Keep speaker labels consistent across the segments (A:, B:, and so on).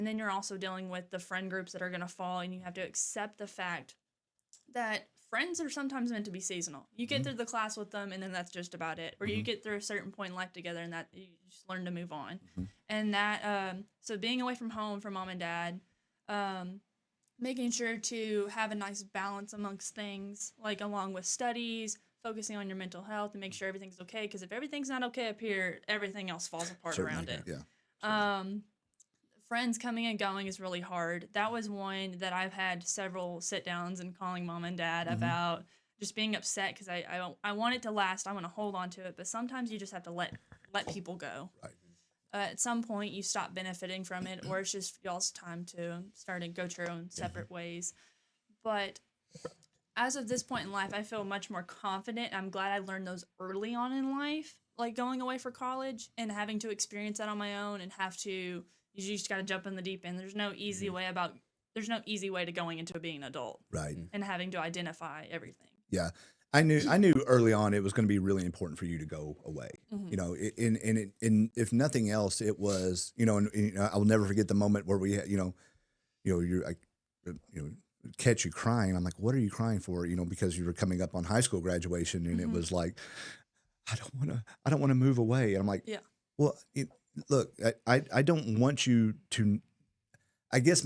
A: And then you're also dealing with the friend groups that are going to fall, and you have to accept the fact that friends are sometimes meant to be seasonal. You get through the class with them, and then that's just about it. Or you get through a certain point in life together, and that you just learn to move on. And that, so being away from home from mom and dad, making sure to have a nice balance amongst things, like along with studies, focusing on your mental health, and make sure everything's okay. Because if everything's not okay up here, everything else falls apart around it.
B: Yeah.
A: Friends coming and going is really hard. That was one that I've had several sit downs and calling mom and dad about just being upset because I want it to last. I want to hold on to it, but sometimes you just have to let people go.
B: Right.
A: At some point, you stop benefiting from it, or it's just y'all's time to start and go to your own separate ways. But as of this point in life, I feel much more confident. I'm glad I learned those early on in life, like going away for college and having to experience that on my own and have to. You just got to jump in the deep end. There's no easy way to going into being an adult.
B: Right.
A: And having to identify everything.
B: Yeah. I knew early on it was going to be really important for you to go away. You know, in if nothing else, it was, and I will never forget the moment where we had, catch you crying. I'm like, what are you crying for? Because you were coming up on high school graduation, and it was like, I don't want to move away. And I'm like,
A: Yeah.
B: well, look, I don't want you to. I guess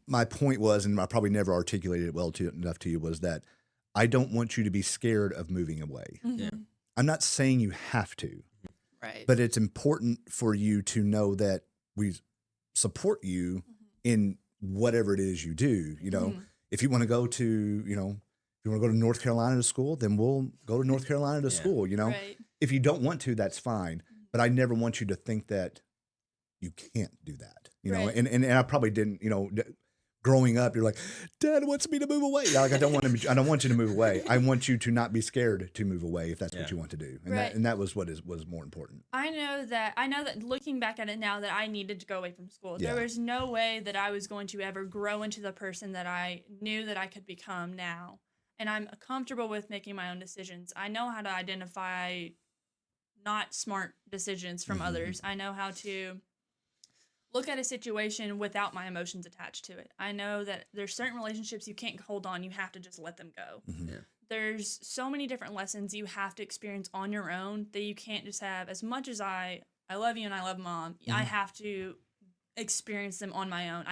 B: my point was, and I probably never articulated it well enough to you, was that I don't want you to be scared of moving away.
C: Yeah.
B: I'm not saying you have to,
A: Right.
B: but it's important for you to know that we support you in whatever it is you do. If you want to go to, if you want to go to North Carolina to school, then we'll go to North Carolina to school.
A: Right.
B: If you don't want to, that's fine. But I never want you to think that you can't do that.
A: Right.
B: And I probably didn't. Growing up, you're like, Dad wants me to move away. Like, I don't want you to move away. I want you to not be scared to move away if that's what you want to do. And
A: Right.
B: that was what was more important.
A: I know that looking back at it now that I needed to go away from school.
B: Yeah.
A: There was no way that I was going to ever grow into the person that I knew that I could become now. And I'm comfortable with making my own decisions. I know how to identify not smart decisions from others. I know how to look at a situation without my emotions attached to it. I know that there's certain relationships you can't hold on. You have to just let them go.
C: Yeah.
A: There's so many different lessons you have to experience on your own that you can't just have. As much as I love you and I love Mom, I have to experience them on my own.